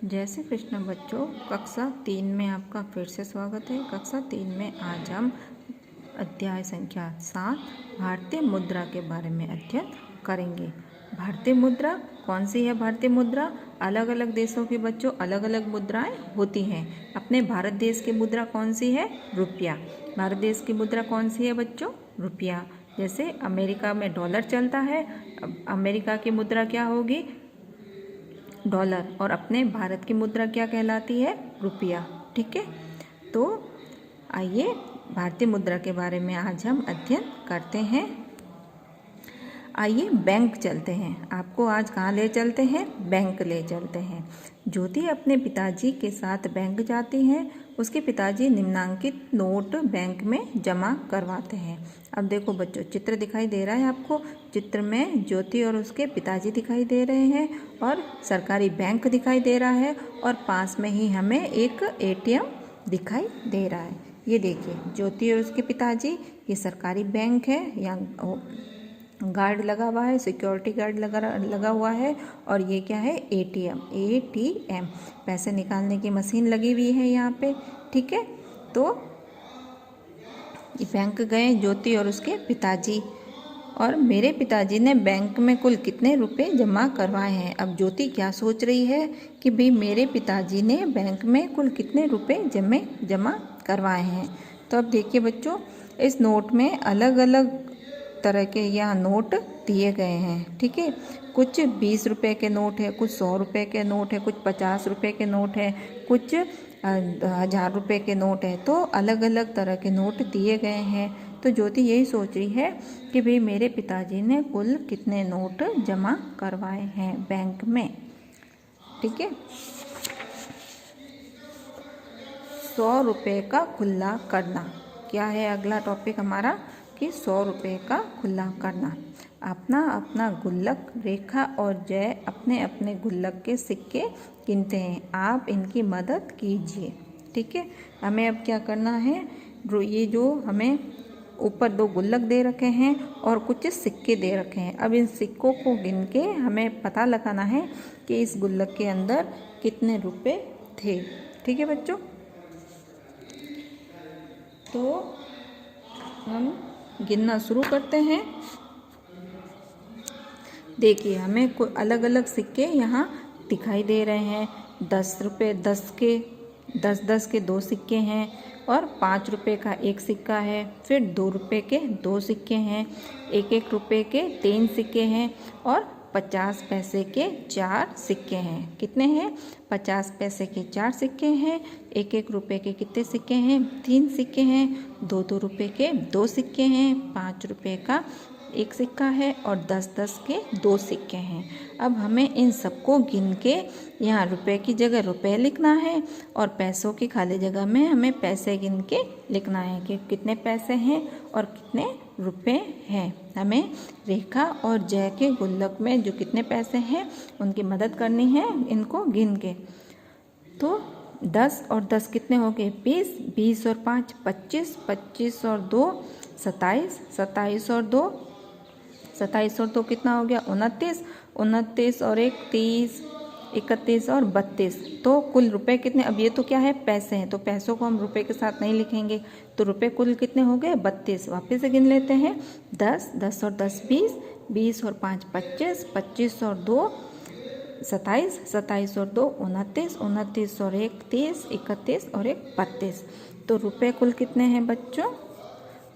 जय श्री कृष्ण बच्चों, कक्षा 3 में आपका फिर से स्वागत है। कक्षा 3 में आज हम अध्याय संख्या 7 भारतीय मुद्रा के बारे में अध्ययन करेंगे। भारतीय मुद्रा कौन सी है? भारतीय मुद्रा अलग अलग देशों के बच्चों अलग अलग मुद्राएं होती हैं। अपने भारत देश की मुद्रा कौन सी है? रुपया। भारत देश की मुद्रा कौन सी है बच्चों? रुपया। जैसे अमेरिका में डॉलर चलता है, अमेरिका की मुद्रा क्या होगी? डॉलर। और अपने भारत की मुद्रा क्या कहलाती है? रुपया। ठीक है, तो आइए भारतीय मुद्रा के बारे में आज हम अध्ययन करते हैं। आइए बैंक चलते हैं। आपको आज कहाँ ले चलते हैं? बैंक ले चलते हैं। ज्योति अपने पिताजी के साथ बैंक जाती है। उसके पिताजी निम्नांकित नोट बैंक में जमा करवाते हैं। अब देखो बच्चों, चित्र दिखाई दे रहा है आपको। चित्र में ज्योति और उसके पिताजी दिखाई दे रहे हैं और सरकारी बैंक दिखाई दे रहा है और पास में ही हमें एक एटीएम दिखाई दे रहा है। ये देखिए, ज्योति और उसके पिताजी, ये सरकारी बैंक है। यहाँ गार्ड लगा हुआ है, सिक्योरिटी गार्ड लगा हुआ है। और ये क्या है? एटीएम, पैसे निकालने की मशीन लगी हुई है यहाँ पे। ठीक है, तो बैंक गए ज्योति और उसके पिताजी, और मेरे पिताजी ने बैंक में कुल कितने रुपए जमा करवाए हैं। अब ज्योति क्या सोच रही है कि भाई मेरे पिताजी ने बैंक में कुल कितने रुपए जमा करवाए हैं। तो अब देखिए बच्चों, इस नोट में अलग अलग तरह के यहाँ नोट दिए गए हैं। ठीक है, कुछ 20 रुपए के नोट है, कुछ 100 रुपए के नोट है, कुछ 50 रुपए के नोट है, कुछ 1000 रुपए के नोट है। तो अलग अलग तरह के नोट दिए गए हैं। तो ज्योति यही सोच रही है कि भाई मेरे पिताजी ने कुल कितने नोट जमा करवाए हैं बैंक में। ठीक है, 100 रुपए का खुला करना। क्या है अगला टॉपिक हमारा? कि 100 रुपये का खुला करना। अपना अपना गुल्लक रेखा और जय अपने अपने गुल्लक के सिक्के गिनते हैं। आप इनकी मदद कीजिए। ठीक है, हमें अब क्या करना है? ये जो हमें ऊपर 2 गुल्लक दे रखे हैं और कुछ सिक्के दे रखे हैं। अब इन सिक्कों को गिन के हमें पता लगाना है कि इस गुल्लक के अंदर कितने रुपए थे। ठीक है बच्चों, तो हम गिनना शुरू करते हैं। देखिए, हमें कोई अलग अलग सिक्के यहाँ दिखाई दे रहे हैं। 10 रुपये 10 के 2 सिक्के हैं और 5 रुपये का 1 सिक्का है। फिर 2 रुपये के 2 सिक्के हैं, 1 रुपये के 3 सिक्के हैं और 50 पैसे के 4 सिक्के हैं। कितने हैं? 50 पैसे के 4 सिक्के हैं। 1 रुपये के कितने सिक्के हैं? 3 सिक्के हैं। 2 रुपये के 2 सिक्के हैं। 5 रुपये का 1 सिक्का है और 10 के 2 सिक्के हैं। अब हमें इन सबको गिन के यहाँ रुपए की जगह रुपए लिखना है और पैसों की खाली जगह में हमें पैसे गिन के लिखना है कि कितने पैसे हैं और कितने रुपए हैं। हमें रेखा और जय के गुल्लक में जो कितने पैसे हैं उनकी मदद करनी है, इनको गिन के। तो 10 और 10 कितने हो गए? 20, 20 और 5 25, 25 और 2 27, 27 और 2 27 और 2 कितना हो गया? 29, 29 और 1 30, 31 और 32। तो कुल रुपए कितने? अब ये तो क्या है? पैसे हैं, तो पैसों को हम रुपए के साथ नहीं लिखेंगे। तो रुपए कुल कितने हो गए? 32। वापस से गिन लेते हैं। 10, 10 और 10 20, 20 और 5 25, 25 और 2 27, 27 और 2 29, 29 और 1 30, 31 और 1 32। तो रुपए कुल कितने हैं बच्चों?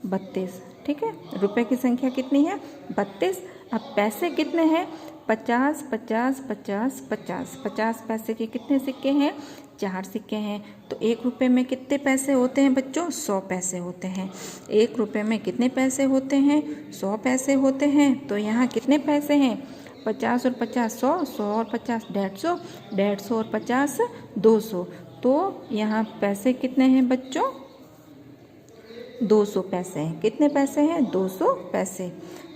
32। ठीक है, रुपए की संख्या कितनी है? 32। अब पैसे कितने हैं? 50, 50, 50, 50। 50 पैसे के कितने सिक्के हैं? 4 सिक्के हैं। तो 1 रुपये में कितने पैसे होते हैं बच्चों? 100 पैसे होते हैं। 1 रुपये में कितने पैसे होते हैं? 100 पैसे होते हैं। तो यहाँ कितने पैसे हैं? 50 और 50 100, 100 और 50 150, 150 और 50 200। तो यहाँ पैसे कितने हैं बच्चों? 200 पैसे हैं। कितने पैसे हैं? 200 पैसे।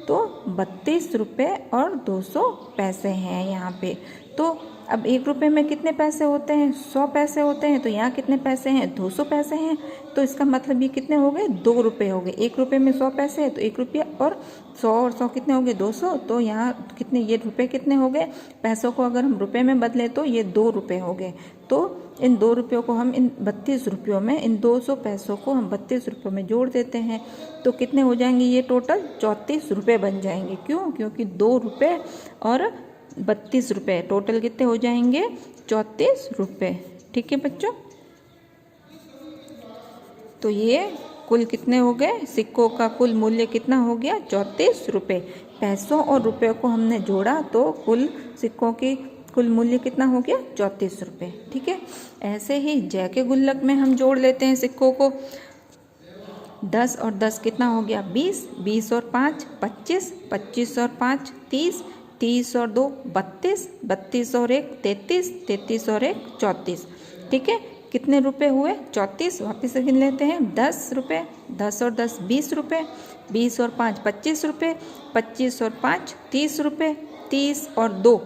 तो 32 रुपये और 200 पैसे हैं यहाँ पे। तो अब 1 रुपये में कितने पैसे होते हैं? 100 पैसे होते हैं। तो यहाँ कितने पैसे हैं? 200 पैसे हैं। तो इसका मतलब ये कितने हो गए? 2 रुपये हो गए। 1 रुपये में 100 पैसे है तो 1 रुपया, और 100 कितने हो गए? 200। तो यहाँ कितने, ये रुपये कितने हो गए? पैसों को अगर हम रुपये में बदले तो ये 2 रुपये हो गए। तो इन 2 रुपयों को हम इन 32 रुपयों में, इन 200 पैसों को हम 32 रुपयों में जोड़ देते हैं। तो कितने हो जाएंगे? ये टोटल 34 रुपये बन जाएंगे। क्यों? क्योंकि 2 रुपये और 32 रुपये टोटल कितने हो जाएंगे? 34 रुपये। ठीक है बच्चों, तो ये कुल कितने हो गए? सिक्कों का कुल मूल्य कितना हो गया? 34 रुपये। पैसों और रुपयों को हमने जोड़ा तो कुल सिक्कों की कुल मूल्य कितना हो गया? 34 रुपये। ठीक है, ऐसे ही जय के गुल्लक में हम जोड़ लेते हैं सिक्कों को। 10 और 10 कितना हो गया? 20, 20 और 5 25, 25 और 5 30, 30 और 2 32, 32 और 1 33, 33 और 1 34। ठीक है, कितने रुपए हुए? 34। वापस से गिन लेते हैं। 10 रुपये, 10 और 10 20 रुपये, 20 और 5 25 रुपये, 25 और 5 30 रुपये, 30 और 2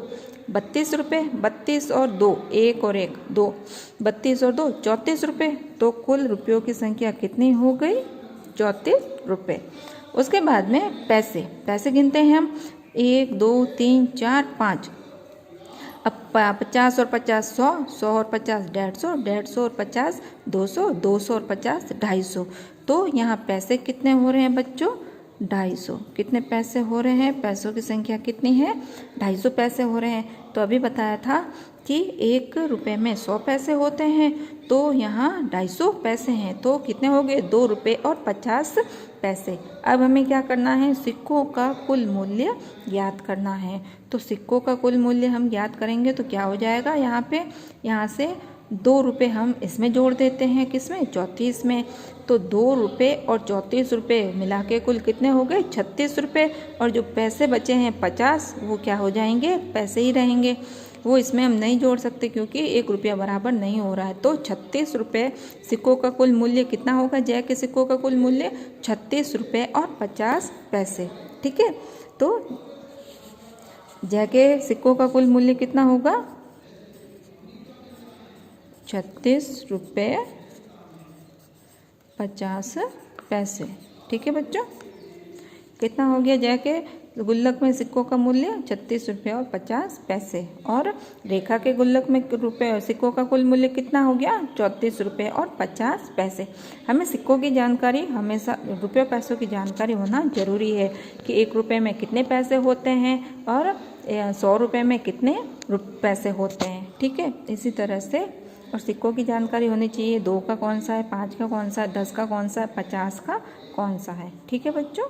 32 रुपये, 32 और 2 1 और 1 2, 32 और 2 34 रुपये। तो कुल रुपयों की संख्या कितनी हो गई? 34 रुपये। उसके बाद में पैसे, पैसे गिनते हैं हम। 1 2 3 4 5। अब 50 और 50 100, 100 और 50 150, 150 और 50 200, 200 और 50 250। तो यहाँ पैसे कितने हो रहे हैं बच्चों? 250। कितने पैसे हो रहे हैं? पैसों की संख्या कितनी है? 250 पैसे हो रहे हैं। तो अभी बताया था कि 1 रुपये में 100 पैसे होते हैं, तो यहाँ 250 पैसे हैं। तो कितने हो गए? 2 रुपये और 50 पैसे। अब हमें क्या करना है? सिक्कों का कुल मूल्य ज्ञात करना है। तो सिक्कों का कुल मूल्य हम ज्ञात करेंगे तो क्या हो जाएगा? यहाँ से 2 रुपये हम इसमें जोड़ देते हैं। किसमें? 34 में। तो 2 रुपये और 34 रुपये मिला के कुल कितने हो गए? 36 रुपये। और जो पैसे बचे हैं 50, वो क्या हो जाएंगे? पैसे ही रहेंगे। वो इसमें हम नहीं जोड़ सकते क्योंकि 1 रुपया बराबर नहीं हो रहा है। तो 36 रुपये सिक्कों का कुल मूल्य कितना होगा? जय के सिक्कों का कुल मूल्य 36 रुपये और 50 पैसे। ठीक है, तो जय के सिक्कों का कुल मूल्य कितना होगा? 36 रुपये 50 पैसे। ठीक है बच्चों, कितना हो गया? जय के गुल्लक में सिक्कों का मूल्य 36 रुपये और 50 पैसे। और रेखा के गुल्लक में सिक्कों का कुल मूल्य कितना हो गया? 34 रुपये और 50 पैसे। हमें सिक्कों की जानकारी, हमेशा रुपये पैसों की जानकारी होना जरूरी है कि 1 रुपये में कितने पैसे होते हैं और 100 रुपये में कितने पैसे होते हैं। ठीक है, इसी तरह से और सिक्कों की जानकारी होनी चाहिए। 2 का कौन सा है, 5 का कौन सा है, 10 का कौन सा है, 50 का कौन सा है। ठीक है बच्चों।